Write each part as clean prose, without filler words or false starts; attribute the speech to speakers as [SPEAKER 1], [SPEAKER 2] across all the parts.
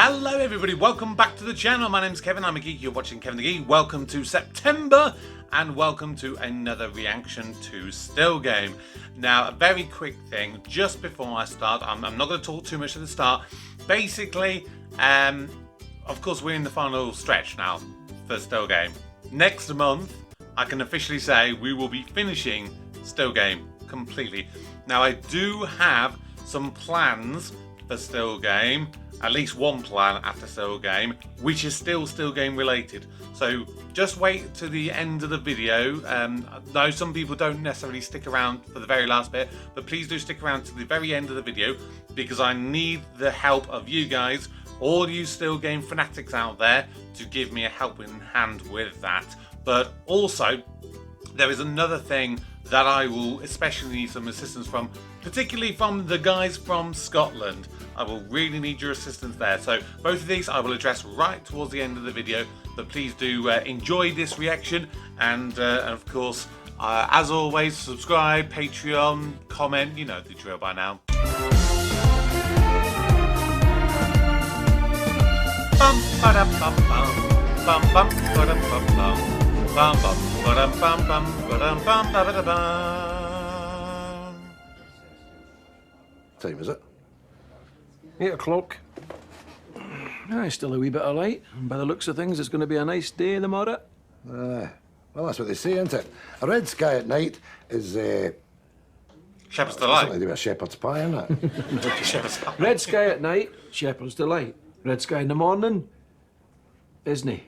[SPEAKER 1] Hello everybody, welcome back to the channel. My name's Kevin, I'm a geek, you're watching Kevin the Geek. Welcome to September and welcome to another reaction to Still Game. Now, a very quick thing, just before I start, I'm not going to talk too much at the start. Basically, of course we're in the final stretch now for Still Game. Next month, I can officially say we will be finishing Still Game completely. Now, I do have some plans for Still Game. At least one plan after Still Game, which is still Game related. So just wait to the end of the video. Though some people don't necessarily stick around for the very last bit, but please do stick around to the very end of the video because I need the help of you guys, all you Still Game fanatics out there, to give me a helping hand with that. But also, there is another thing that I will especially need some assistance from, particularly from the guys from Scotland. I will really need your assistance there. So both of these I will address right towards the end of the video, but please do enjoy this reaction and of course, as always, subscribe, Patreon, comment, you know the drill by now. Bum, ba-dum, bum, bum, bum, bum, ba-dum, bum, bum. Bum, bum, ba-dum, bum, bum, ba-dum, bum, ba-da-da-bum.
[SPEAKER 2] Time is it?
[SPEAKER 3] 8 o'clock. Aye, still a wee bit of light. And by the looks of things, it's going to be a nice day tomorrow.
[SPEAKER 2] Well, that's what they say, isn't it? A red sky at night is,
[SPEAKER 1] Shepherd's
[SPEAKER 2] something to
[SPEAKER 1] Delight.
[SPEAKER 2] do with a shepherd's pie, isn't it?
[SPEAKER 1] Shepherd's Delight.
[SPEAKER 3] Red sky at night, shepherd's delight. Red sky in the morning, isn't he?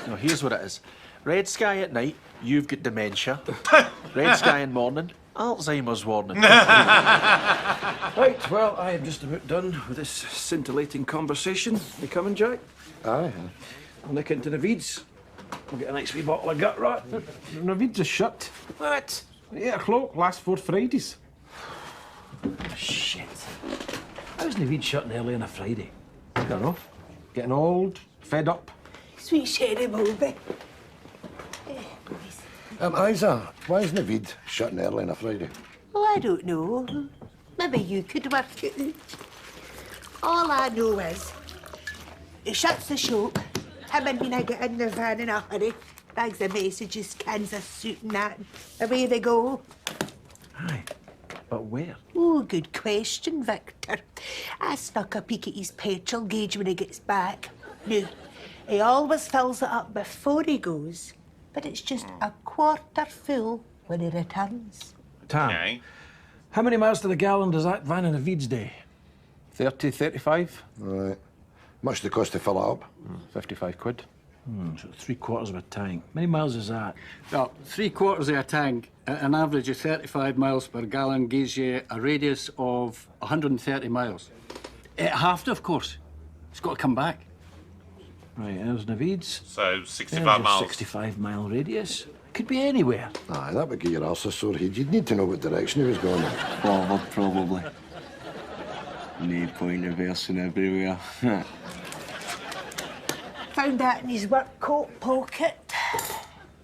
[SPEAKER 4] No, here's what it is. Red sky at night, you've got dementia. Red sky in morning, Alzheimer's warning.
[SPEAKER 3] Right, well, I am just about done with this scintillating conversation. You coming, Jack?
[SPEAKER 2] Aye.
[SPEAKER 3] I'll nick into the Veeds. We'll get a nice wee bottle of gut rot.
[SPEAKER 5] Navid's are shut.
[SPEAKER 3] What?
[SPEAKER 5] 8 o'clock, last 4 Fridays.
[SPEAKER 3] Shit. How's Navid shutting early on a Friday?
[SPEAKER 5] I don't know. Getting old, fed up.
[SPEAKER 6] Sweet Sherry Mulby.
[SPEAKER 2] Isa, why is Navid shutting early on a Friday?
[SPEAKER 6] Oh, I don't know. Maybe you could work it out. All I know is, it shuts the shop. Him and me get in the van in a hurry. Bags of messages, cans of soup and that. Away they go.
[SPEAKER 3] Aye, but where?
[SPEAKER 6] Oh, good question, Victor. I snuck a peek at his petrol gauge when he gets back. No, he always fills it up before he goes, but it's just a quarter full when he returns.
[SPEAKER 3] Tam,
[SPEAKER 1] Okay.
[SPEAKER 3] how many miles to the gallon does that van in a Veeds day?
[SPEAKER 5] 30, 35.
[SPEAKER 2] Right. Much the cost to fill it up?
[SPEAKER 5] 55 quid.
[SPEAKER 3] So 3/4 of a tank. Many miles is that?
[SPEAKER 7] Well, 3/4 of a tank, at an average of 35 miles per gallon, gives you a radius of 130 miles. It halved, of course. It's got to come back.
[SPEAKER 3] Right, there's Navid's.
[SPEAKER 1] So 65
[SPEAKER 3] There's your
[SPEAKER 1] miles.
[SPEAKER 3] 65-mile radius. Could be anywhere.
[SPEAKER 2] Aye, that would give your arse a sore head. You'd need to know what direction he was going in.
[SPEAKER 8] Forward, probably. No point reversing everywhere.
[SPEAKER 6] Found that in his work coat pocket.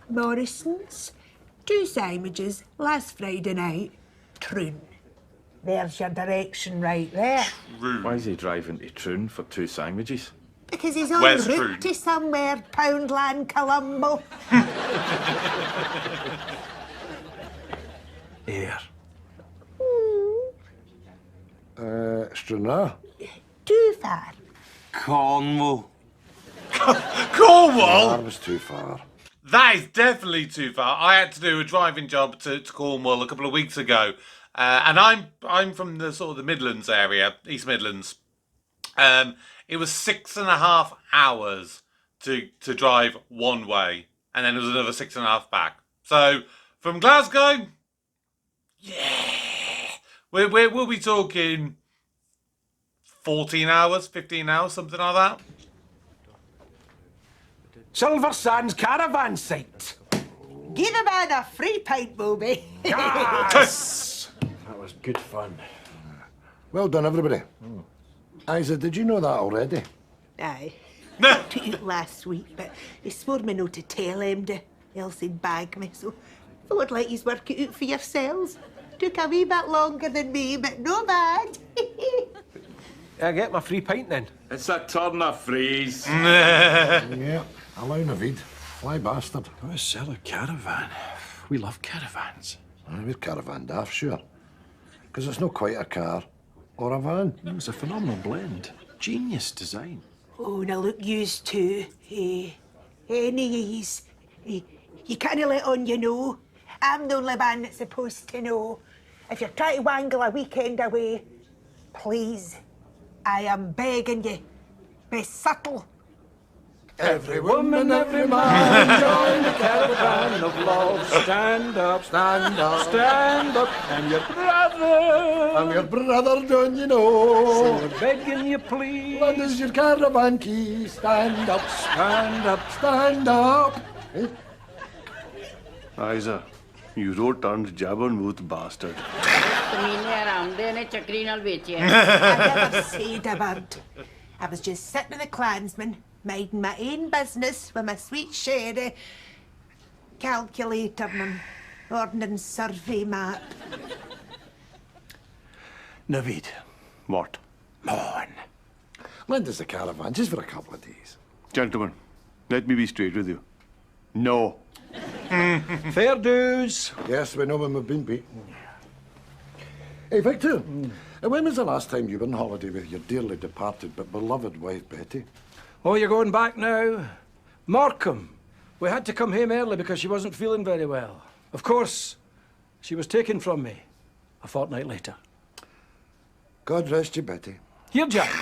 [SPEAKER 6] Morrison's. 2 sandwiches last Friday night. Troon. There's your direction right there.
[SPEAKER 5] Why is he driving to Troon for 2 sandwiches?
[SPEAKER 6] Because he's en
[SPEAKER 1] Where's
[SPEAKER 6] route
[SPEAKER 1] Troon?
[SPEAKER 6] to somewhere, Poundland, Colombo.
[SPEAKER 3] Air.
[SPEAKER 2] Stranraer?
[SPEAKER 6] Too far.
[SPEAKER 8] Cornwall.
[SPEAKER 1] Cornwall?
[SPEAKER 2] That was too far.
[SPEAKER 1] That is definitely too far. I had to do a driving job to Cornwall a couple of weeks ago, and I'm from the sort of the Midlands area, East Midlands. It was 6.5 hours to drive one way, and then it was another 6.5 back. So from Glasgow, yeah, we'll be talking 14 hours, 15 hours, something like that.
[SPEAKER 5] Silver Sands caravan site.
[SPEAKER 6] Give a man a free pint, Bobby.
[SPEAKER 3] Yes! That was good fun.
[SPEAKER 2] Well done, everybody. Isa, did you know that already?
[SPEAKER 6] Aye. To eat last week, but he swore me no to tell him to, else he'd bag me, so thought like he's work it out for yourselves. Took a wee bit longer than me, but no bad.
[SPEAKER 5] I get my free pint then?
[SPEAKER 8] It's a turn of phrase.
[SPEAKER 2] Yeah, allow Navid. Why bastard?
[SPEAKER 3] Oh, sell a caravan. We love caravans.
[SPEAKER 2] We're caravan daft, sure. Because it's not quite a car or a van.
[SPEAKER 3] It's a phenomenal blend. Genius design.
[SPEAKER 6] Oh, now look, yous two. Any yous. You can't let on, you know. I'm the only man that's supposed to know. If you're trying to wangle a weekend away, please, I am begging you, be subtle.
[SPEAKER 3] Every woman, every man, join the caravan of love. Stand up,
[SPEAKER 2] Stand up.
[SPEAKER 3] stand up, and your brother.
[SPEAKER 2] I'm your brother, don't you know?
[SPEAKER 3] We're begging you, please.
[SPEAKER 2] Lend us your caravan key. Stand up,
[SPEAKER 3] Stand up.
[SPEAKER 2] stand up.
[SPEAKER 8] Isa, you road-turned jabbermouth bastard.
[SPEAKER 9] ਕਮੀਨੇ ਆਰਾਮਦੇ ਨੇ ਚੱਕਰੀ ਨਾਲ ਵੇਚਿਆ
[SPEAKER 6] I never said a word. I was just sitting with the clansmen, minding my own business with my sweet sherry, calculator and ordnance survey map.
[SPEAKER 2] Navid,
[SPEAKER 8] What?
[SPEAKER 2] on. Lend us the caravan just for a couple of days.
[SPEAKER 8] Gentlemen, let me be straight with you. No.
[SPEAKER 3] Fair dues.
[SPEAKER 2] Yes, we know when we've been beaten. Hey, Victor, when was the last time you were on holiday with your dearly departed but beloved wife, Betty?
[SPEAKER 3] Oh, you're going back now? Markham. We had to come home early because she wasn't feeling very well. Of course, she was taken from me a fortnight later.
[SPEAKER 2] God rest you, Betty.
[SPEAKER 3] Here, Jack.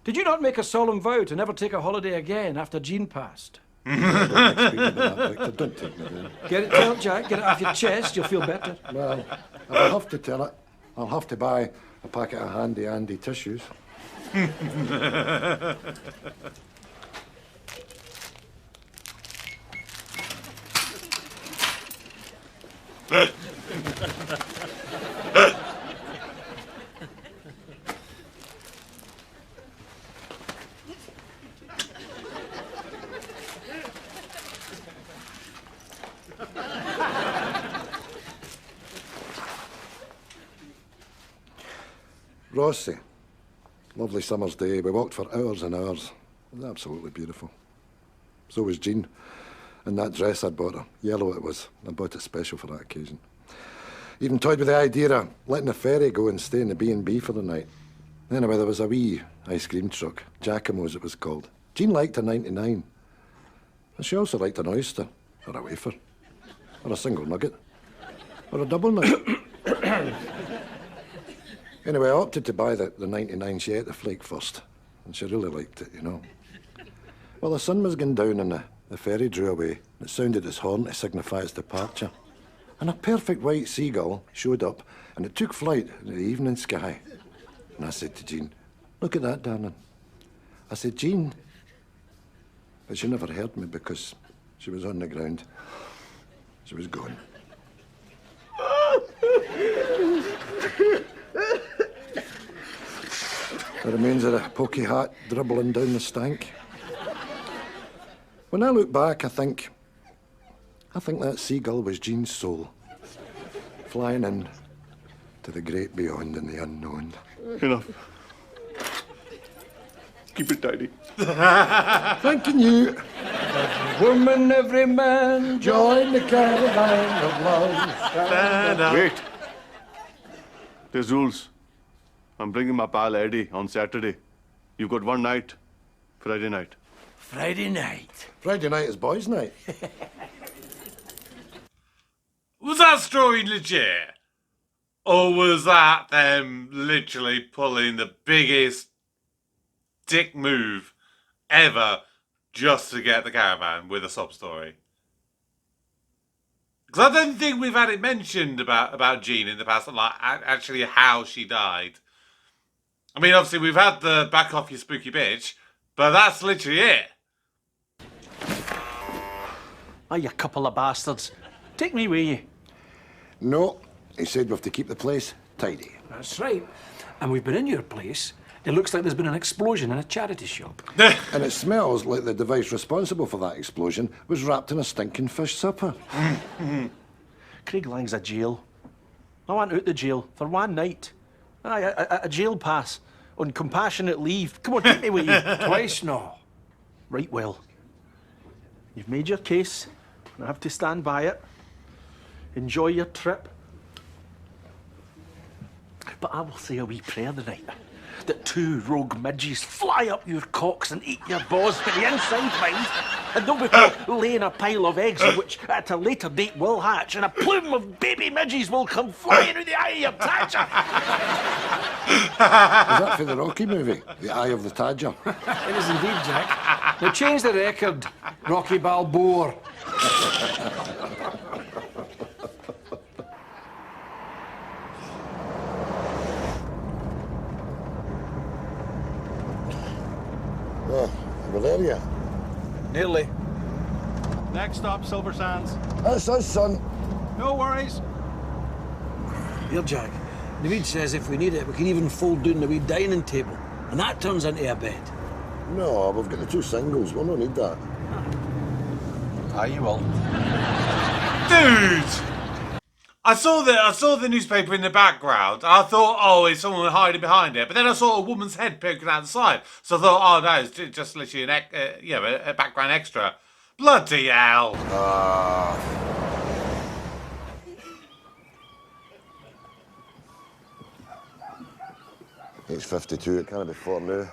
[SPEAKER 3] Did you not make a solemn vow to never take a holiday again after Jean passed?
[SPEAKER 2] Don't speak about that, Victor. Don't take me there.
[SPEAKER 3] Get it out, Jack. Get it off your chest. You'll feel better.
[SPEAKER 2] Well, if I have to tell it, I'll have to buy a packet of handy tissues. Rossi. Lovely summer's day. We walked for hours and hours. It was absolutely beautiful. So was Jean. And that dress I'd bought her. Yellow it was. I bought it special for that occasion. Even toyed with the idea of letting the ferry go and stay in the B&B for the night. Anyway, there was a wee ice cream truck. Giacomo's it was called. Jean liked a 99. And she also liked an oyster. Or a wafer. Or a single nugget. Or a double nugget. Anyway, I opted to buy the 99. She ate the flake first, and she really liked it, you know. Well, the sun was going down and the ferry drew away. It sounded its horn to signify its departure. And a perfect white seagull showed up, and it took flight in the evening sky. And I said to Jean, "Look at that, darling." I said, "Jean." But she never heard me because she was on the ground. She was gone. The remains of the pokey hat dribbling down the stank. When I look back, I think that seagull was Jean's soul, flying in to the great beyond and the unknown.
[SPEAKER 8] Enough. Keep it tidy.
[SPEAKER 2] Thanking you.
[SPEAKER 3] Woman, every man,
[SPEAKER 2] Join the caravan of love.
[SPEAKER 1] Stand up.
[SPEAKER 8] Wait. There's rules. I'm bringing my pal Eddie on Saturday. You've got one night, Friday night.
[SPEAKER 3] Friday night.
[SPEAKER 2] Friday night is boys' night.
[SPEAKER 1] Was that story legit? Or was that them literally pulling the biggest dick move ever just to get the caravan with a sob story? Because I don't think we've had it mentioned about Jean in the past, like actually how she died. I mean, obviously we've had the back off you spooky bitch, but that's literally it.
[SPEAKER 4] Ah, you couple of bastards. Take me with you.
[SPEAKER 2] No, he said we have to keep the place tidy.
[SPEAKER 3] That's right. And we've been in your place. It looks like there's been an explosion in a charity shop.
[SPEAKER 2] And it smells like the device responsible for that explosion was wrapped in a stinking fish supper.
[SPEAKER 4] Craig Lang's a jail. I want out the jail for one night. Aye, a jail pass. on compassionate leave. Come on, take me with you.
[SPEAKER 3] Twice now.
[SPEAKER 4] Right, well. You've made your case, and I have to stand by it. Enjoy your trip. But I will say a wee prayer tonight that 2 rogue midges fly up your cocks and eat your balls from the inside, mind, and they'll be laying a pile of eggs which at a later date will hatch, and a plume of baby midges will come flying out the eye of your tadger.
[SPEAKER 2] Is that for the Rocky movie? The Eye of the Tadger?
[SPEAKER 3] It is indeed, Jack. Now change the record, Rocky Balboa.
[SPEAKER 2] Oh, we're there yet?
[SPEAKER 3] Nearly.
[SPEAKER 8] Next stop, Silver Sands.
[SPEAKER 2] That's us, son.
[SPEAKER 8] No worries.
[SPEAKER 3] Here, Jack. David says if we need it, we can even fold down the wee dining table. And that turns into a bed.
[SPEAKER 2] No, we've got the 2 singles. We'll not need that.
[SPEAKER 4] Aye, you will.
[SPEAKER 1] Dude! I saw the newspaper in the background. I thought, oh, it's someone hiding behind it. But then I saw a woman's head poking out the side. So I thought, oh, no, it's just literally a background extra. Bloody hell!
[SPEAKER 2] It's 52. It can't be 4 now.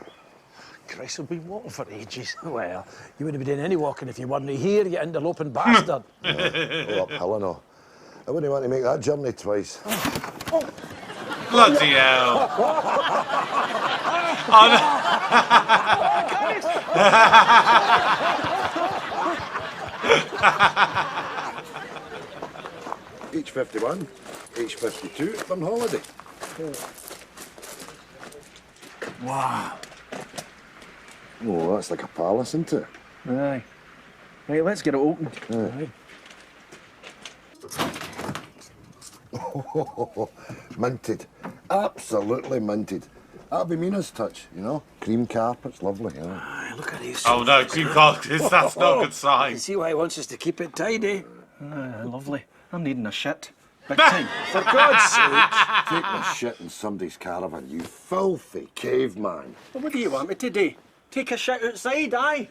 [SPEAKER 4] Christ, I've been walking for ages.
[SPEAKER 3] Well, you wouldn't be doing any walking if you weren't here, you interloping bastard.
[SPEAKER 2] Oh, uphill and all. I wouldn't want to make that journey twice.
[SPEAKER 1] Bloody hell! Oh, no.
[SPEAKER 2] Each 51, each 52, it's on holiday.
[SPEAKER 3] Wow.
[SPEAKER 2] Oh, that's like a palace, isn't it?
[SPEAKER 4] Aye. Right, let's get it opened.
[SPEAKER 2] Aye. Minted. Absolutely minted. That'll be Mina's touch, you know? Cream carpets, lovely, yeah.
[SPEAKER 3] Aye, look at these.
[SPEAKER 1] Oh no, cream carpets, that's not a good sign.
[SPEAKER 3] You see why he wants us to keep it tidy?
[SPEAKER 4] Lovely. I'm needing a shit. Big time.
[SPEAKER 3] For God's sake.
[SPEAKER 2] Take my shit in somebody's caravan, you filthy caveman.
[SPEAKER 4] Well, what do you want me to do? Take a shit outside, aye?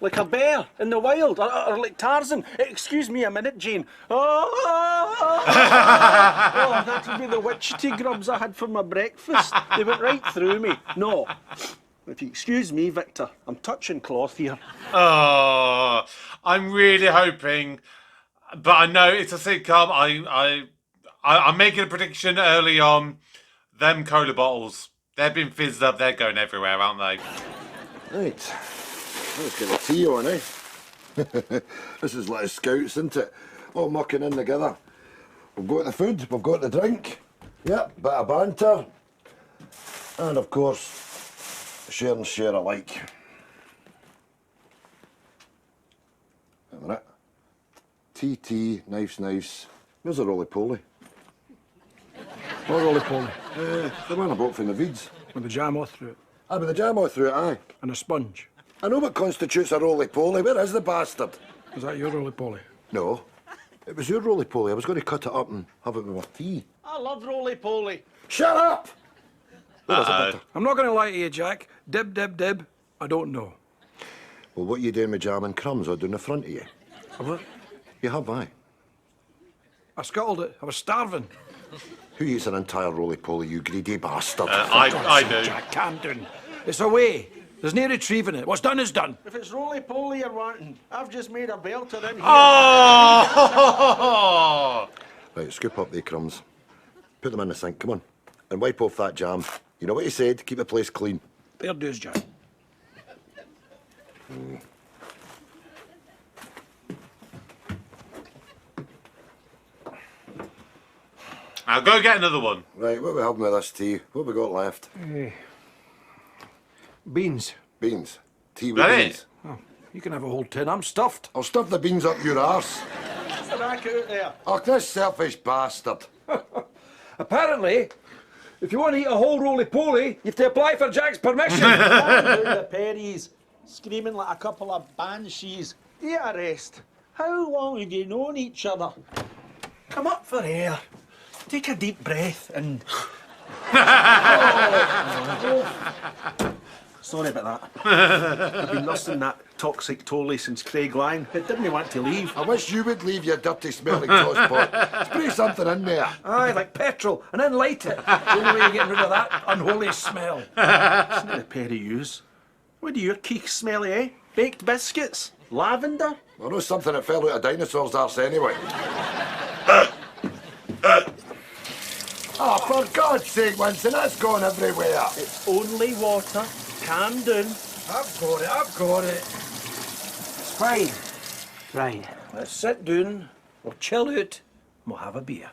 [SPEAKER 4] Like a bear in the wild, or like Tarzan. Excuse me a minute, Jane. Oh, that would be the witchetty grubs I had for my breakfast. They went right through me. No. If you excuse me, Victor, I'm touching cloth here.
[SPEAKER 1] Oh, I'm really hoping, but I know it's a sitcom. I'm making a prediction early on. Them cola bottles, they've been fizzed up. They're going everywhere, aren't they?
[SPEAKER 2] Right. Let's get a tea on, eh? This is like scouts, isn't it? All mucking in together. We've got the food, we've got the drink. Yep, bit of banter. And of course, share and share alike. Wait a minute. Tea, knives. Where's the roly-poly?
[SPEAKER 3] What roly-poly?
[SPEAKER 2] The one I bought from the Veeds.
[SPEAKER 3] With the jam all through it.
[SPEAKER 2] Ah, with the jam all through it, aye.
[SPEAKER 3] And a sponge.
[SPEAKER 2] I know what constitutes a roly-poly. Where is the bastard?
[SPEAKER 3] Is that your roly-poly?
[SPEAKER 2] No. It was your roly-poly. I was going to cut it up and have it with my tea.
[SPEAKER 4] I love roly-poly.
[SPEAKER 2] Shut up! Where is it, Victor?
[SPEAKER 3] I'm not going to lie to you, Jack. Dib. I don't know.
[SPEAKER 2] Well, what are you doing with jam and crumbs or down the front of you?
[SPEAKER 3] What?
[SPEAKER 2] You have, aye.
[SPEAKER 3] I scuttled it. I was starving.
[SPEAKER 2] Who eats an entire roly-poly, you greedy bastard?
[SPEAKER 1] I do.
[SPEAKER 3] Jack, calm down. It's away. There's no retrieving it. What's done is done.
[SPEAKER 4] If it's roly-poly you're wanting, I've just made a belter in here.
[SPEAKER 1] Oh!
[SPEAKER 2] Right, scoop up the crumbs. Put them in the sink, come on. And wipe off that jam. You know what he said, keep the place clean.
[SPEAKER 3] There does, Jack.
[SPEAKER 1] I'll go get another one.
[SPEAKER 2] Right, what are we having with this tea? What have we got left?
[SPEAKER 3] Beans.
[SPEAKER 2] Beans. Tea with
[SPEAKER 1] That
[SPEAKER 2] beans.
[SPEAKER 1] it?
[SPEAKER 3] Oh, you can have a whole tin. I'm stuffed.
[SPEAKER 2] I'll stuff the beans up your arse.
[SPEAKER 4] What's the rack out there?
[SPEAKER 2] Oh, this selfish bastard.
[SPEAKER 3] Apparently, if you want to eat a whole roly-poly, you have to apply for Jack's permission.
[SPEAKER 4] Down the Perrys, screaming like a couple of banshees. Get a rest. How long have you known each other? Come up for air. Take a deep breath and Sorry about that. I've been nursing that toxic Tolly since Craig Lang. It didn't want to leave.
[SPEAKER 2] I wish you would leave your dirty, smelling tosspot. Spray something in there.
[SPEAKER 3] Aye, like petrol, and then light it. The only way of getting rid of that unholy smell.
[SPEAKER 4] It's not a pair of yous. What do your keeks smelly, eh? Baked biscuits? Lavender?
[SPEAKER 2] I know something that fell out of dinosaurs' arse anyway. Oh, for God's sake, Winston, that's gone everywhere.
[SPEAKER 4] It's only water. Calm down.
[SPEAKER 3] I've got it.
[SPEAKER 4] It's fine. Right.
[SPEAKER 3] Let's sit down, we'll chill out, and we'll have a beer.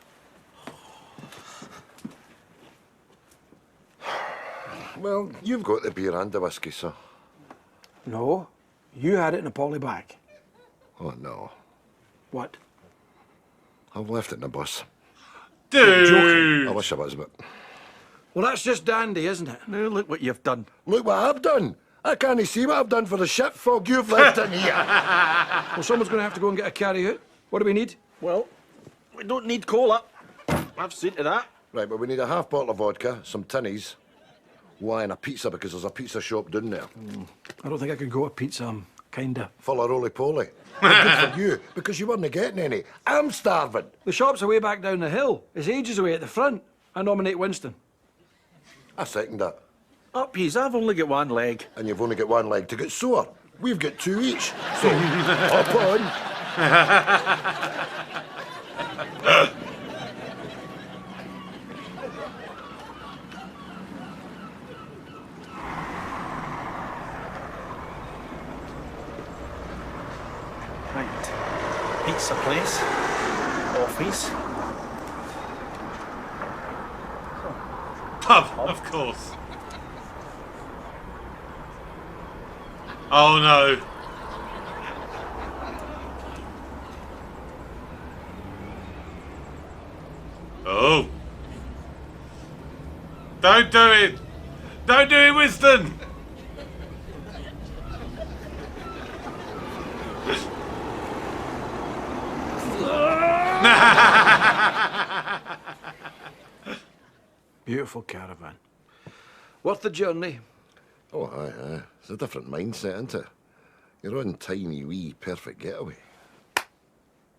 [SPEAKER 2] Well, you've got the beer and the whiskey, sir.
[SPEAKER 3] No, you had it in a poly bag.
[SPEAKER 2] Oh, no.
[SPEAKER 3] What?
[SPEAKER 2] I've left it in the bus.
[SPEAKER 1] Dude!
[SPEAKER 2] I wish I was, but...
[SPEAKER 3] Well, that's just dandy, isn't it?
[SPEAKER 4] Now look what you've done.
[SPEAKER 2] Look what I've done. I can't see what I've done for the shit fog you've left in here.
[SPEAKER 3] Well, someone's going to have to go and get a carry out. What do we need?
[SPEAKER 4] Well, we don't need cola. I've seen to that.
[SPEAKER 2] Right, but we need a half bottle of vodka, some tinnies, wine, a pizza, because there's a pizza shop down there.
[SPEAKER 3] I don't think I could go to pizza. I'm kinda...
[SPEAKER 2] Full of roly-poly. Good for you, because you weren't getting any. I'm starving.
[SPEAKER 3] The shop's away back down the hill. It's ages away at the front. I nominate Winston.
[SPEAKER 2] I second that.
[SPEAKER 4] Up he's, I've only got one leg.
[SPEAKER 2] And you've only got one leg to get sore. We've got two each. So, hop on.
[SPEAKER 4] Right. Pizza place. Office.
[SPEAKER 1] Pub, of course. Oh no. Oh. Don't do it. Don't do it, Winston.
[SPEAKER 3] Beautiful caravan. Worth the journey.
[SPEAKER 2] Oh, aye, aye. It's a different mindset, isn't it? You're on tiny, wee, perfect getaway.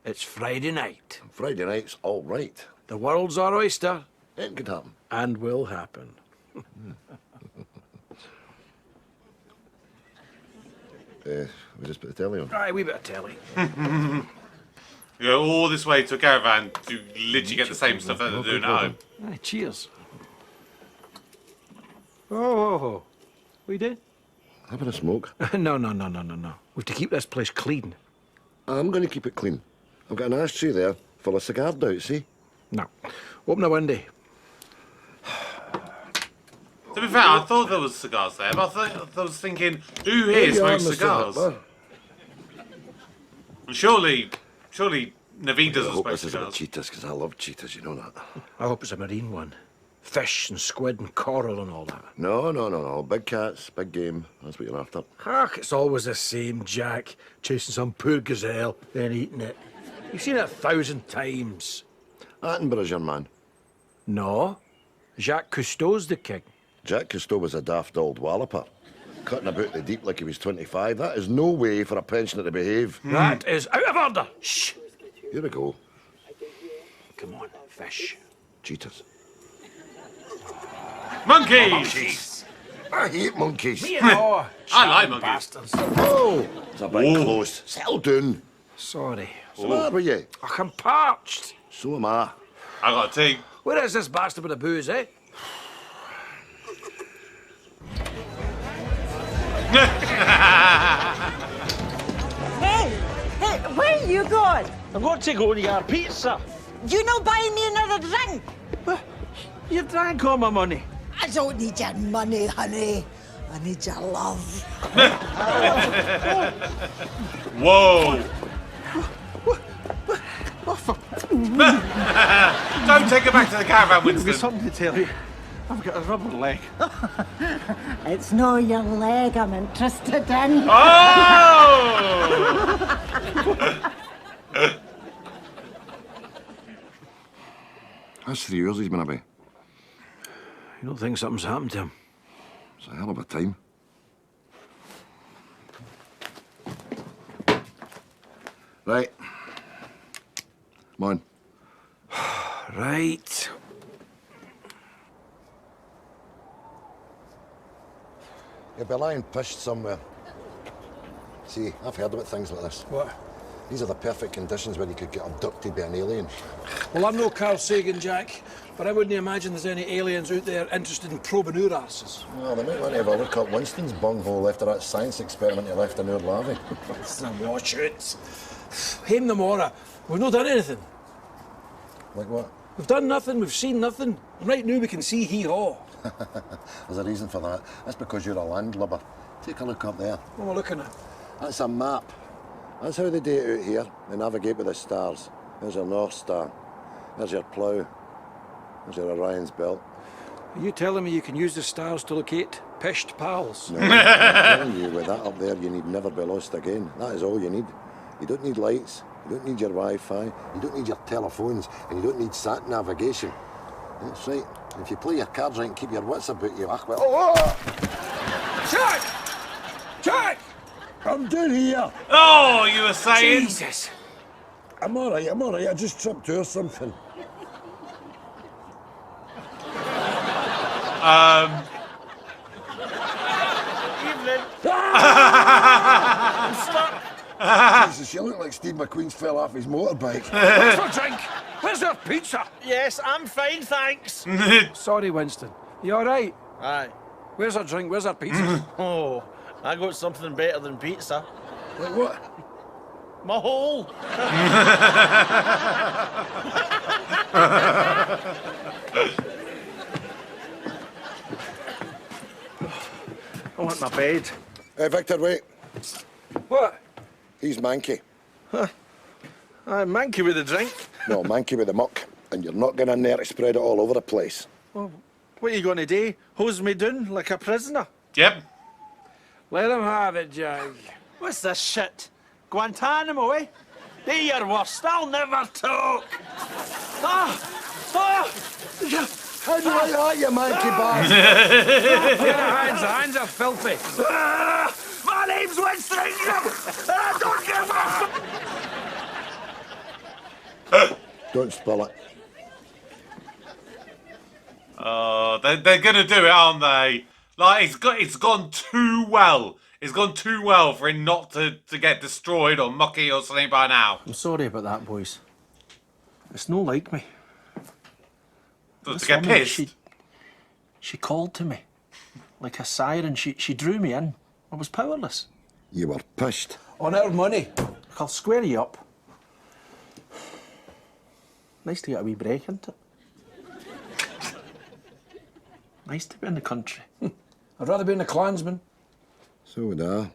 [SPEAKER 3] It's Friday night.
[SPEAKER 2] Friday night's all right.
[SPEAKER 3] The world's our oyster.
[SPEAKER 2] It could happen.
[SPEAKER 3] And will happen.
[SPEAKER 2] We just put the telly on.
[SPEAKER 3] Aye, wee bit of telly.
[SPEAKER 1] You go all this way to a caravan to literally get the same stuff that they're doing at home.
[SPEAKER 3] Aye, cheers. Oh, we did?
[SPEAKER 2] Having a smoke.
[SPEAKER 3] No. We've to keep this place clean.
[SPEAKER 2] I'm going to keep it clean. I've got an ashtray there full of cigar doubt, see?
[SPEAKER 3] No. Open the window.
[SPEAKER 1] To be fair, I thought there was cigars there, but I was thinking, who here smokes cigars? Surely Naveen doesn't
[SPEAKER 2] I hope
[SPEAKER 1] smoke
[SPEAKER 2] this is about
[SPEAKER 1] cigars.
[SPEAKER 2] cheetahs, because I love cheetahs, you know that.
[SPEAKER 3] I hope it's a marine one. Fish and squid and coral and all that.
[SPEAKER 2] No. Big cats, big game. That's what you're after.
[SPEAKER 3] Ach, it's always the same, Jack. Chasing some poor gazelle, then eating it. You've seen it 1,000 times.
[SPEAKER 2] Attenborough's your man.
[SPEAKER 3] No. Jacques Cousteau's the king.
[SPEAKER 2] Jack Cousteau was a daft old walloper. Cutting about the deep like he was 25. That is no way for a pensioner to behave.
[SPEAKER 3] That is out of order. Shh.
[SPEAKER 2] Here we go.
[SPEAKER 3] Come on, fish.
[SPEAKER 2] Cheetahs.
[SPEAKER 1] Monkeys!
[SPEAKER 2] I hate monkeys.
[SPEAKER 3] Oh,
[SPEAKER 1] I like monkeys.
[SPEAKER 3] bastards.
[SPEAKER 2] Oh, it's a bit close. Settle down.
[SPEAKER 3] Sorry.
[SPEAKER 2] What's the matter with you?
[SPEAKER 3] Ach, I'm parched.
[SPEAKER 2] So am I.
[SPEAKER 1] I got a tea.
[SPEAKER 3] Where is this bastard with the booze, eh?
[SPEAKER 10] Hey, where are you going?
[SPEAKER 4] I've got to go to your pizza.
[SPEAKER 10] You not buying me another drink?
[SPEAKER 4] You drank all my money.
[SPEAKER 10] I don't need your money, honey. I need your love.
[SPEAKER 1] Whoa! Don't take it back to the caravan,
[SPEAKER 4] I've got
[SPEAKER 1] Winston.
[SPEAKER 4] something to tell you. I've got a rubber leg.
[SPEAKER 10] It's no your leg I'm interested in.
[SPEAKER 1] Oh!
[SPEAKER 2] That's 3 years he's been away.
[SPEAKER 3] You don't think something's happened to him?
[SPEAKER 2] It's a hell of a time. Right. Come on.
[SPEAKER 3] Right.
[SPEAKER 2] You'll be lying pished somewhere. See, I've heard about things like this.
[SPEAKER 3] What?
[SPEAKER 2] These are the perfect conditions where you could get abducted by an alien.
[SPEAKER 3] Well, I'm no Carl Sagan, Jack, but I wouldn't imagine there's any aliens out there interested in probing our asses.
[SPEAKER 2] Well, they might want to have a look at Winston's bunghole after that science experiment he left in our larvae.
[SPEAKER 3] It's a washout. Haim the Mora, we've not done anything.
[SPEAKER 2] Like what?
[SPEAKER 3] We've done nothing, we've seen nothing. And right now we can see hee-haw.
[SPEAKER 2] There's a reason for that. That's because you're a landlubber. Take a look up there.
[SPEAKER 3] What am I looking at?
[SPEAKER 2] That's a map. That's how they do it out here. They navigate with the stars. There's your North Star. There's your plough. There's your Orion's belt.
[SPEAKER 3] Are you telling me you can use the stars to locate pished pals?
[SPEAKER 2] No, I'm telling you, with that up there, you need never be lost again. That is all you need. You don't need lights. You don't need your Wi-Fi. You don't need your telephones. And you don't need sat navigation. That's right. If you play your cards right and keep your wits about you, well...
[SPEAKER 3] Oh! Jack! Jack!
[SPEAKER 2] I'm down here.
[SPEAKER 1] Oh, you were saying?
[SPEAKER 3] Jesus!
[SPEAKER 2] I'm all right. I just tripped over something.
[SPEAKER 4] Evening. I'm stuck.
[SPEAKER 2] Jesus, you look like Steve McQueen's fell off his motorbike.
[SPEAKER 3] Where's our drink? Where's our pizza?
[SPEAKER 4] Yes, I'm fine, thanks.
[SPEAKER 3] Sorry, Winston. You all right?
[SPEAKER 4] Aye.
[SPEAKER 3] Where's our drink? Where's our pizza?
[SPEAKER 4] Oh, I got something better than pizza.
[SPEAKER 2] Like what?
[SPEAKER 4] My hole. I want my bed.
[SPEAKER 2] Hey, Victor, wait.
[SPEAKER 3] What?
[SPEAKER 2] He's manky.
[SPEAKER 4] I'm manky with the drink.
[SPEAKER 2] No, manky with the muck. And you're not going in there to spread it all over the place.
[SPEAKER 4] Well, what are you going to do? Hose me down like a prisoner?
[SPEAKER 1] Yep.
[SPEAKER 3] Let him have it, Jack.
[SPEAKER 4] What's this shit? Guantanamo, eh? Do your worst. I'll never talk.
[SPEAKER 2] How do I like you, manky bastard?
[SPEAKER 3] Get the hands are filthy.
[SPEAKER 4] My name's Winston Ingram, and I don't give a
[SPEAKER 2] Don't spill it.
[SPEAKER 1] Oh, they're gonna do it, aren't they? Like it's gone too well. It's gone too well for it not to get destroyed or mucky or something by now.
[SPEAKER 4] I'm sorry about that, boys. It's no like me.
[SPEAKER 1] To
[SPEAKER 4] This
[SPEAKER 1] get
[SPEAKER 4] woman,
[SPEAKER 1] pissed.
[SPEAKER 4] She called to me. Like a siren, she drew me in. I was powerless.
[SPEAKER 2] You were pushed.
[SPEAKER 3] On our money.
[SPEAKER 4] I'll square you up. Nice to get a wee break into it. Nice to be in the country.
[SPEAKER 3] I'd rather be in a Klansman.
[SPEAKER 2] So would I.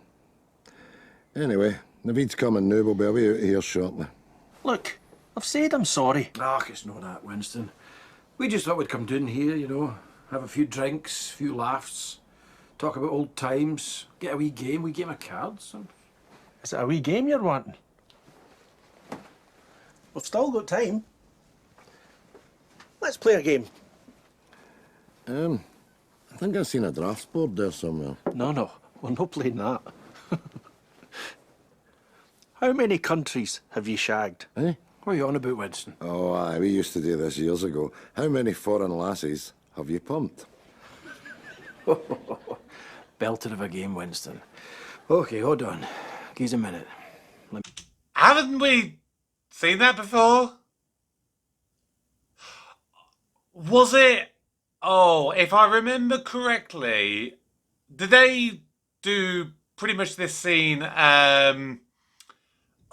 [SPEAKER 2] Anyway, Naveed's coming now. We'll be away out here shortly.
[SPEAKER 4] Look, I've said I'm sorry.
[SPEAKER 3] Ah, it's not that, Winston. We just thought we'd come down here, you know, have a few drinks, a few laughs, talk about old times, get a wee game of cards.
[SPEAKER 4] Is it a wee game you're wanting? We've still got time. Let's play a game.
[SPEAKER 2] I think I've seen a drafts board there somewhere.
[SPEAKER 4] No, we're not playing that. How many countries have you shagged?
[SPEAKER 2] Eh?
[SPEAKER 3] What are you on about, Winston?
[SPEAKER 2] Oh, aye, we used to do this years ago. How many foreign lassies have you pumped?
[SPEAKER 3] Belter of a game, Winston. Okay, hold on. Give us a minute.
[SPEAKER 1] Haven't we seen that before? Was it? Oh, if I remember correctly, did they do pretty much this scene?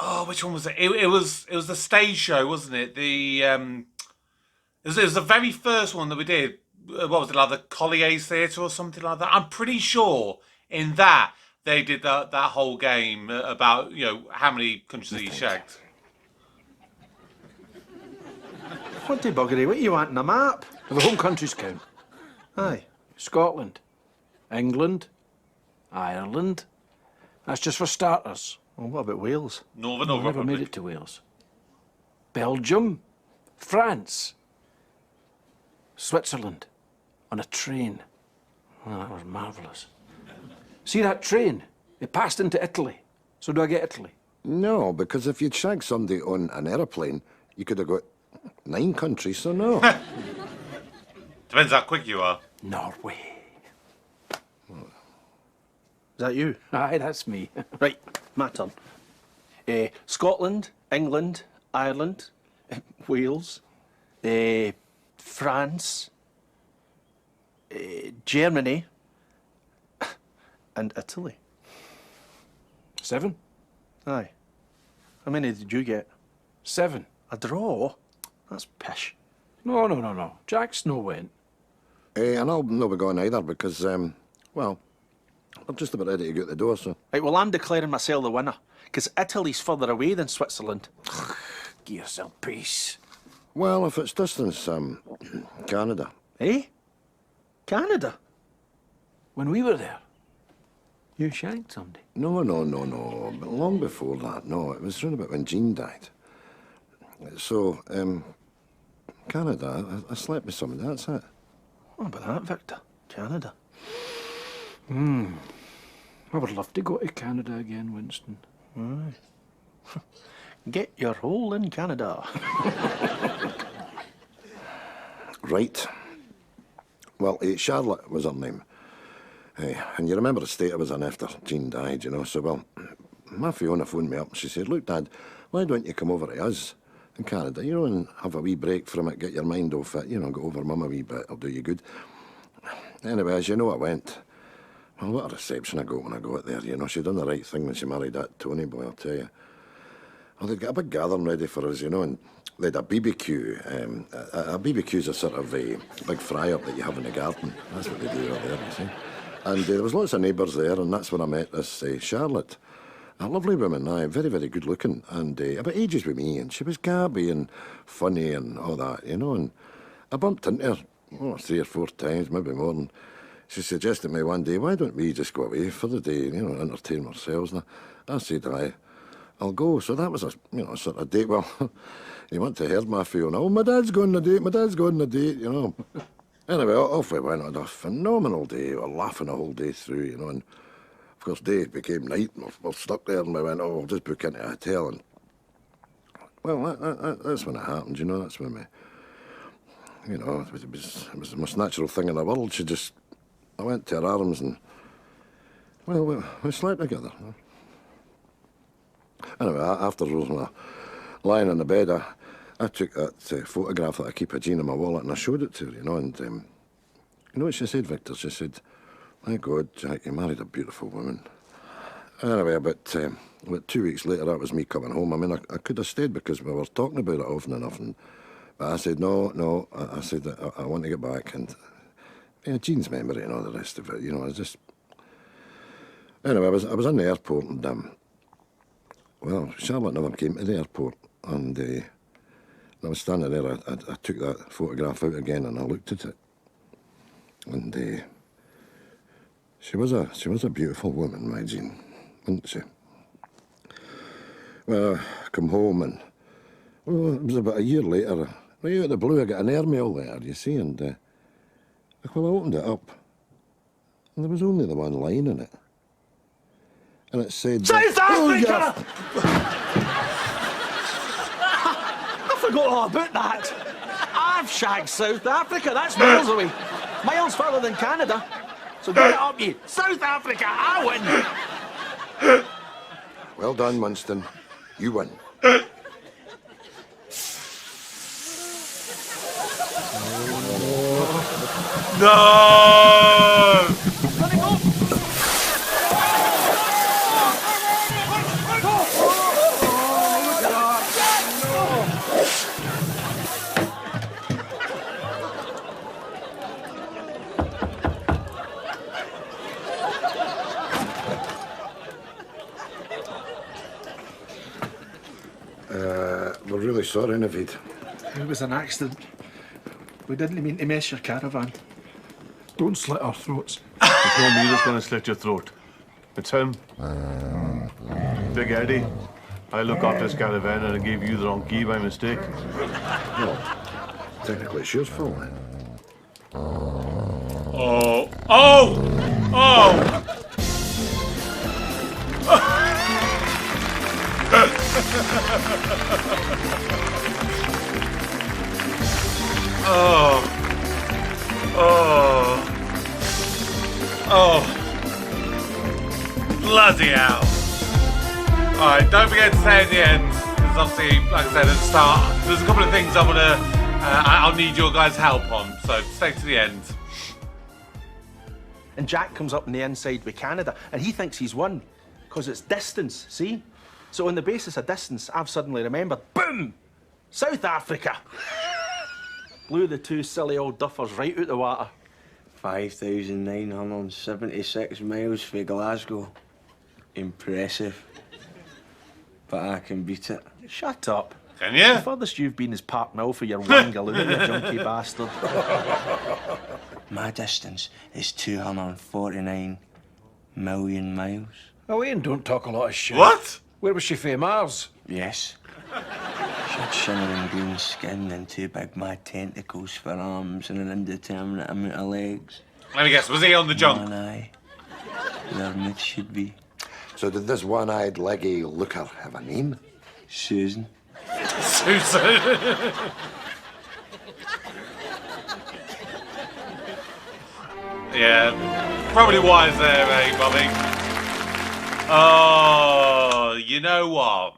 [SPEAKER 1] Oh, which one was it? It was the stage show, wasn't it? It was the very first one that we did. What was it, like the Collier's Theatre or something like that? I'm pretty sure in that they did that whole game about, you know, how many countries he shagged.
[SPEAKER 4] What the buggery? What you want in a map?
[SPEAKER 3] Do the home countries count?
[SPEAKER 4] Aye.
[SPEAKER 3] Scotland, England, Ireland. That's just for starters.
[SPEAKER 4] Well, what about Wales?
[SPEAKER 1] Northern
[SPEAKER 3] Never
[SPEAKER 1] Republic.
[SPEAKER 3] made it to Wales. Belgium, France, Switzerland, on a train. Oh, that was marvellous. See that train? It passed into Italy. So do I get Italy?
[SPEAKER 2] No, because if you'd shagged somebody on an aeroplane, you could have got 9 countries, so no.
[SPEAKER 1] Depends how quick you are.
[SPEAKER 3] Norway.
[SPEAKER 4] Is that you?
[SPEAKER 3] Aye, that's me.
[SPEAKER 4] Right, my turn. Scotland, England, Ireland, Wales, France, Germany, and Italy.
[SPEAKER 3] 7?
[SPEAKER 4] Aye. How many did you get?
[SPEAKER 3] 7.
[SPEAKER 4] A draw? That's pish.
[SPEAKER 3] No. Jack Snow went.
[SPEAKER 2] And I'll not be going either because, well, I'm just about ready to get out the door, so...
[SPEAKER 4] Right, well, I'm declaring myself the winner, because Italy's further away than Switzerland.
[SPEAKER 3] Give yourself peace.
[SPEAKER 2] Well, if it's distance, Canada.
[SPEAKER 4] Eh? Canada?
[SPEAKER 3] When we were there, you shagged somebody.
[SPEAKER 2] No. But long before that, no. It was round about when Jean died. So, Canada, I slept with somebody, that's it.
[SPEAKER 4] What about that, Victor? Canada?
[SPEAKER 3] I would love to go to Canada again, Winston.
[SPEAKER 4] Aye. Get your hole in Canada.
[SPEAKER 2] Right. Well, Charlotte was her name. And you remember the state I was in after Jean died, you know. So, well, my Fiona phoned me up and she said, look, Dad, why don't you come over to us in Canada, you know, and have a wee break from it, get your mind off it, you know, go over Mum a wee bit, it'll do you good. Anyway, as you know, I went. Well, what a reception I got when I got there, you know. She done the right thing when she married that Tony boy, I'll tell you. Well, they'd got a big gathering ready for us, you know, and they had a BBQ. A BBQ's a sort of a big fry-up that you have in the garden. That's what they do out there, you see. And there was lots of neighbours there, and that's when I met this Charlotte. A lovely woman, aye, very, very good looking, and about ages with me, and she was gabby and funny and all that, you know, and I bumped into her 3 or 4 times, maybe more, and she suggested to me one day, why don't we just go away for the day, you know, entertain ourselves, and I said, aye, I'll go. So that was a, you know, sort of date. Well, you want to hear my Fiona, oh, my dad's going on a date, you know. Anyway, off we went on a phenomenal day. We were laughing the whole day through, you know, and of course, day became night, and we're stuck there, and we went, oh, we'll just book into a hotel, and, well, that's when it happened, you know, that's when we, you know, it was the most natural thing in the world. I went to her arms, and, well, we slept together. Anyway, after lying in the bed, I took that photograph that I keep of Jean in my wallet, and I showed it to her, you know, and, you know what she said, Victor? She said, my God, Jack, you married a beautiful woman. Anyway, about 2 weeks later, that was me coming home. I mean, I could have stayed because we were talking about it often enough. But I said, no. I said, I want to get back. And, you know, Jean's memory and all the rest of it, you know, I just... Anyway, I was in the airport and, well, Charlotte never came to the airport. And I was standing there, I took that photograph out again and I looked at it. And, She was a beautiful woman, my Jean, wasn't she? Well, I come home and, well, it was about a year later, right out of the blue, I got an airmail there, you see, and, well, I opened it up, and there was only the one line in it. And it said...
[SPEAKER 4] South Africa! I forgot all about that. I've shagged South Africa, that's miles away. Miles further than Canada. So get it up, you. South Africa, I win.
[SPEAKER 2] Well done, Winston. You win.
[SPEAKER 1] No!
[SPEAKER 4] Let it go.
[SPEAKER 2] We're really sorry, Naveed.
[SPEAKER 4] It was an accident. We didn't mean to mess your caravan.
[SPEAKER 3] Don't slit our throats.
[SPEAKER 8] It's not me that's going to slit your throat. It's him. Big Eddie. I look after this caravan and I gave you the wrong key by mistake.
[SPEAKER 2] Well, technically it's your fault, then.
[SPEAKER 1] Oh! Oh! Oh. Oh. Oh. Bloody hell. Alright, don't forget to say at the end, because obviously, like I said at the start, there's a couple of things I'll need your guys' help on, so stay to the end.
[SPEAKER 4] And Jack comes up on the inside with Canada, and he thinks he's won, because it's distance, see? So on the basis of distance, I've suddenly remembered, boom! South Africa! Blew the two silly old duffers right out the water.
[SPEAKER 11] 5,976 miles for Glasgow. Impressive. But I can beat it.
[SPEAKER 4] Shut up.
[SPEAKER 1] Can you?
[SPEAKER 4] The furthest you've been is Park Mill for your Wangaloo, you junkie bastard.
[SPEAKER 11] My distance is 249 million miles.
[SPEAKER 3] Oh, Ian, don't talk a lot of shit.
[SPEAKER 1] What?
[SPEAKER 3] Where was she from Mars?
[SPEAKER 11] Yes. She had shimmering green skin and two big mad tentacles for arms and an indeterminate amount of legs.
[SPEAKER 1] Let me guess, was he on the junk?
[SPEAKER 11] One eye. Where it should be.
[SPEAKER 2] So did this one-eyed, leggy looker have a name?
[SPEAKER 11] Susan.
[SPEAKER 1] Susan. Yeah, probably wise there, eh, Bobby? Oh, you know what?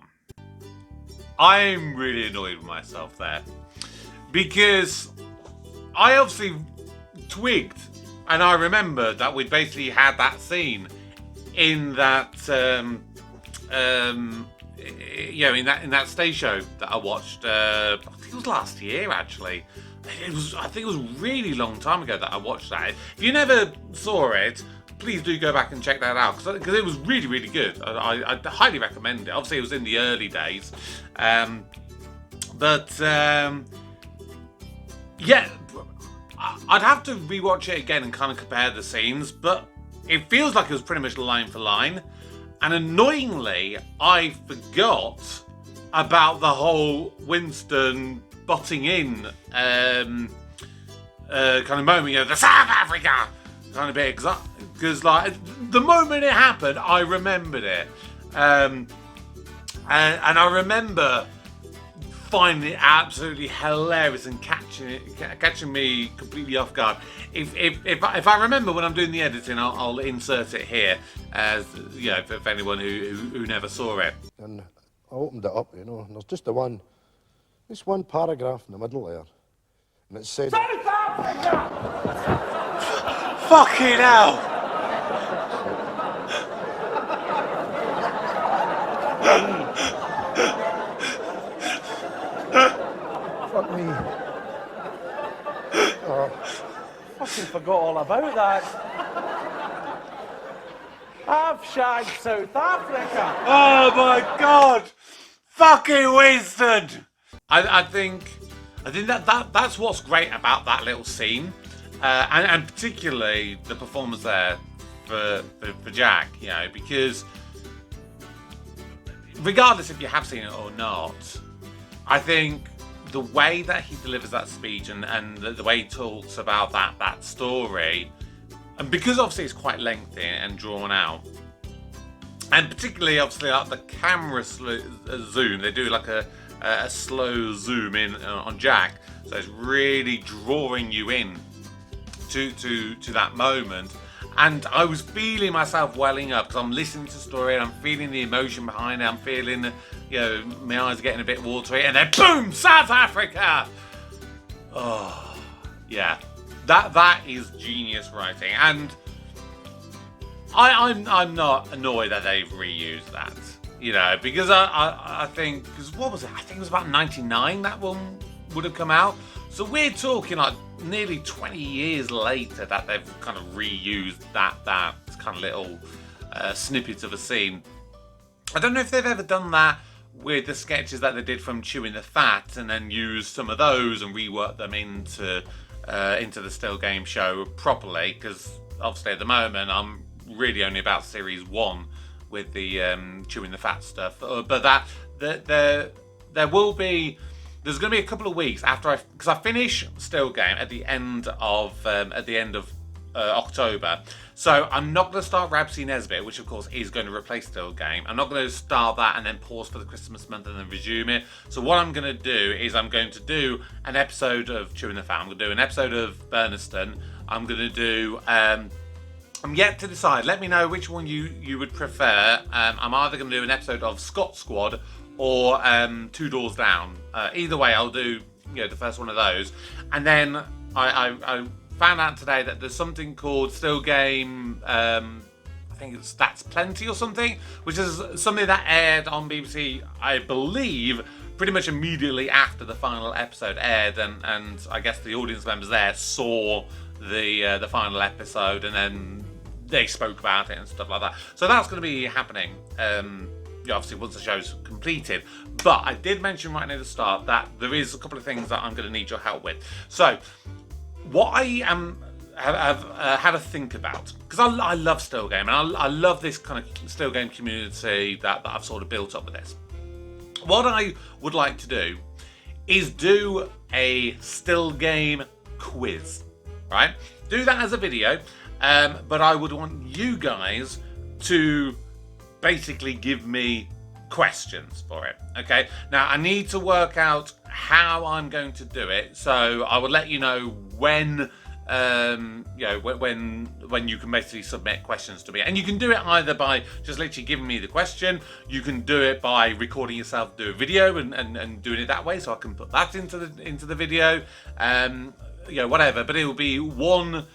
[SPEAKER 1] I'm really annoyed with myself there. Because I obviously twigged and I remembered that we basically had that scene in that in that stage show that I watched. I think it was last year actually. I think it was a really long time ago that I watched that. If you never saw it, please do go back and check that out because it was really, really good. I highly recommend it. Obviously, it was in the early days, but yeah, I'd have to rewatch it again and kind of compare the scenes. But it feels like it was pretty much line for line. And annoyingly, I forgot about the whole Winston butting in kind of moment, you know, the South Africa kind of bit, because like the moment it happened, I remembered it, and I remember finding it absolutely hilarious and catching me completely off guard. If I remember when I'm doing the editing, I'll insert it here, as you know, for anyone who never saw it.
[SPEAKER 2] And I opened it up, you know, and there's just one paragraph in the middle there, and it said,
[SPEAKER 5] South Africa!
[SPEAKER 1] Fucking hell!
[SPEAKER 4] Fuck me. Oh, fucking forgot all about that. I've shagged South Africa.
[SPEAKER 1] Oh my God! Fucking Winston! I think that's what's great about that little scene, and particularly the performance there for Jack, you know, because regardless if you have seen it or not, I think the way that he delivers that speech and the way he talks about that story, and because obviously it's quite lengthy and drawn out, and particularly obviously like the camera zoom, they do like a slow zoom in on Jack, so it's really drawing you in to that moment. And I was feeling myself welling up because I'm listening to the story and I'm feeling the emotion behind it. I'm feeling, you know, my eyes are getting a bit watery, and then boom, South Africa. Oh, yeah, that is genius writing, and I'm not annoyed that they've reused that. You know, because I think, because what was it? I think it was about 99 that one would have come out. So we're talking like nearly 20 years later that they've kind of reused that kind of little snippet of a scene. I don't know if they've ever done that with the sketches that they did from Chewing the Fat and then used some of those and reworked them into the Still Game show properly, because obviously at the moment I'm really only about series 1 with the Chewing the Fat stuff, but there will be. There's going to be a couple of weeks after because I finish Still Game at the end of October. So I'm not going to start Rabsy Nesbit, which of course is going to replace Still Game. I'm not going to start that and then pause for the Christmas month and then resume it. So what I'm going to do is I'm going to do an episode of Chewing the Fat. I'm going to do an episode of Burniston. I'm going to do... I'm yet to decide. Let me know which one you would prefer. I'm either going to do an episode of Scott Squad or Two Doors Down. Either way, I'll do the first one of those. And then I found out today that there's something called Still Game, I think it's That's Plenty or something, which is something that aired on BBC, I believe, pretty much immediately after the final episode aired, and I guess the audience members there saw the final episode, and then they spoke about it and stuff like that. So that's going to be happening, obviously once the show's completed. But I did mention right near the start that there is a couple of things that I'm going to need your help with. So what I have had a think about, because I love Still Game, and I love this kind of Still Game community that I've sort of built up with this. What I would like to do is do a Still Game quiz, right? Do that as a video, but I would want you guys to basically give me questions for it, okay? Now, I need to work out how I'm going to do it, so I will let you know when when you can basically submit questions to me. And you can do it either by just literally giving me the question, you can do it by recording yourself do a video and doing it that way, so I can put that into the video, whatever. But it will be one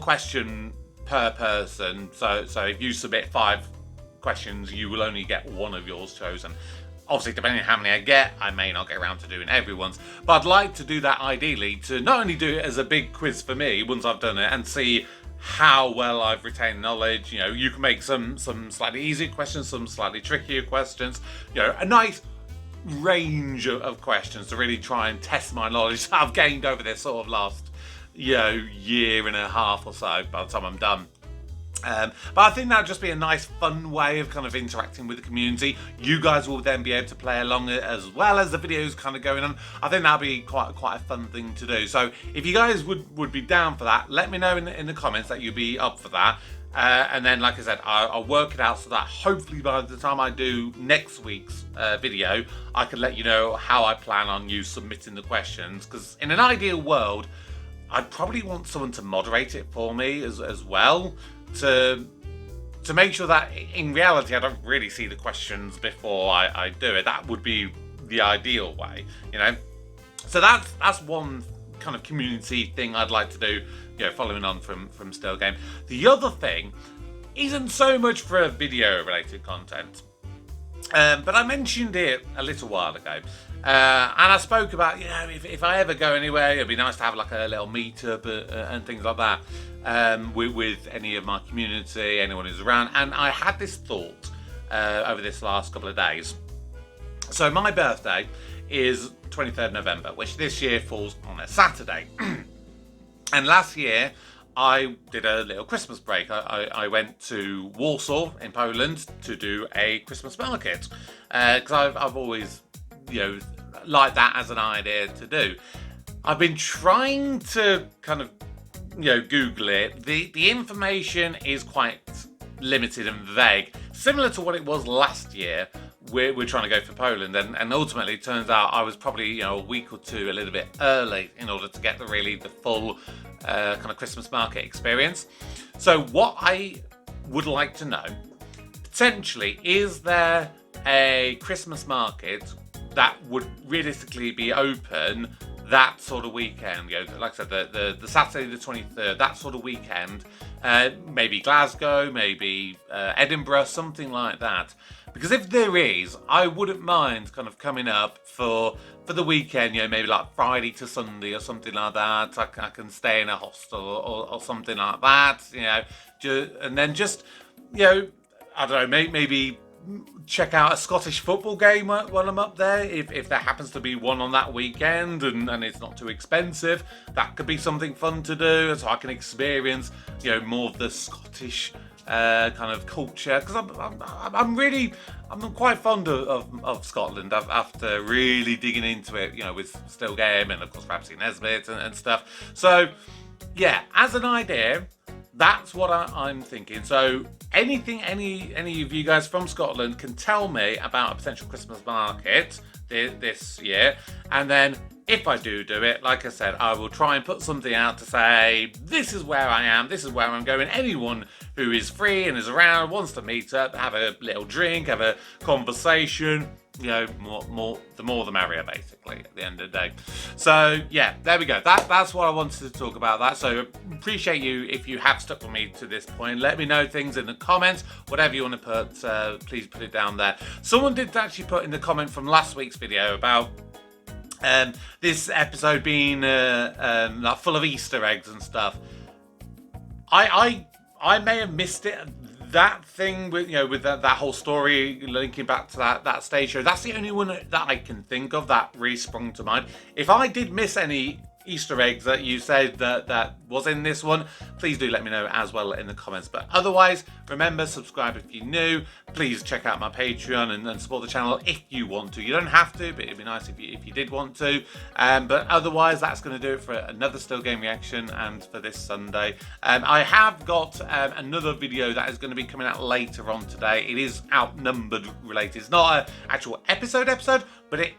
[SPEAKER 1] question per person, so if you submit 5 questions, you will only get one of yours chosen. Obviously, depending on how many I get, I may not get around to doing everyone's. But I'd like to do that ideally to not only do it as a big quiz for me once I've done it and see how well I've retained knowledge. You can make some slightly easier questions, some slightly trickier questions. A nice range of questions to really try and test my knowledge that I've gained over this sort of last year and a half or so by the time I'm done. But I think that would just be a nice fun way of kind of interacting with the community. You guys will then be able to play along as well as the videos kind of going on. I think that'll be quite a fun thing to do. So if you guys would be down for that, let me know in the comments that you'd be up for that. And then, like I said, I'll work it out so that hopefully by the time I do next week's video, I can let you know how I plan on you submitting the questions. Because in an ideal world, I'd probably want someone to moderate it for me as well, to make sure that in reality I don't really see the questions before I do it. That would be the ideal way, So that's one kind of community thing I'd like to do, following on from Still Game. The other thing isn't so much for video related content, but I mentioned it a little while ago. And I spoke about, if I ever go anywhere, it'd be nice to have like a little meetup and things like that with any of my community, anyone who's around. And I had this thought over this last couple of days. So my birthday is 23rd November, which this year falls on a Saturday. And last year, I did a little Christmas break. I went to Warsaw in Poland to do a Christmas market because I've always like that as an idea to do. I've been trying to kind of Google it. The information is quite limited and vague, similar to what it was last year. We're trying to go for Poland, and ultimately it turns out I was probably a week or two a little bit early in order to get the full kind of Christmas market experience. So what I would like to know, potentially, is there a Christmas market that would realistically be open that sort of weekend? Like I said, the Saturday the 23rd, that sort of weekend, maybe Glasgow, maybe Edinburgh, something like that. Because if there is, I wouldn't mind kind of coming up for the weekend, maybe like Friday to Sunday or something like that. I can stay in a hostel or something like that, and then just, I don't know, maybe check out a Scottish football game while I'm up there, if there happens to be one on that weekend and it's not too expensive. That could be something fun to do, so I can experience more of the Scottish kind of culture, because I'm quite fond of Scotland after really digging into it, with Still Game and of course Rabsy Nesbit and stuff. So yeah, as an idea, that's what I'm thinking. So anything any of you guys from Scotland can tell me about a potential Christmas market this year, and then if I do it, like I said, I will try and put something out to say, this is where I am, this is where I'm going. Anyone who is free and is around, wants to meet up, have a little drink, have a conversation, you know, the more the merrier, basically, at the end of the day. So yeah, there we go. That's what I wanted to talk about. That. So appreciate you if you have stuck with me to this point. Let me know things in the comments, whatever you want to put. Please put it down there. Someone did actually put in the comment from last week's video about this episode being like full of Easter eggs and stuff. I may have missed it. That thing with that whole story linking back to that stage show. That's the only one that I can think of that really sprung to mind. If I did miss any Easter eggs that you said that was in this one, please do let me know as well in the comments. But otherwise, remember, subscribe if you're new. Please check out my Patreon and support the channel if you want to. You don't have to, but it'd be nice if you did want to. But otherwise, that's going to do it for another Still Game reaction and for this Sunday. I have got another video that is going to be coming out later on today. It is Outnumbered related. It's not an actual episode, but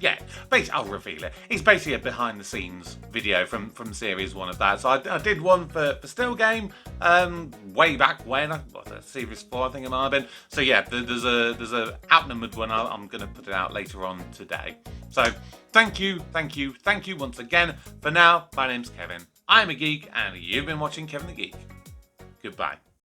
[SPEAKER 1] yeah, basically, I'll reveal it. It's basically a behind-the-scenes video from Series 1 of that. So I did one for Still Game way back when, Series 4 I think it might have been. So yeah, there's a Outnumbered one. I'm going to put it out later on today. So thank you once again. For now, my name's Kevin. I'm a geek, and you've been watching Kevin the Geek. Goodbye.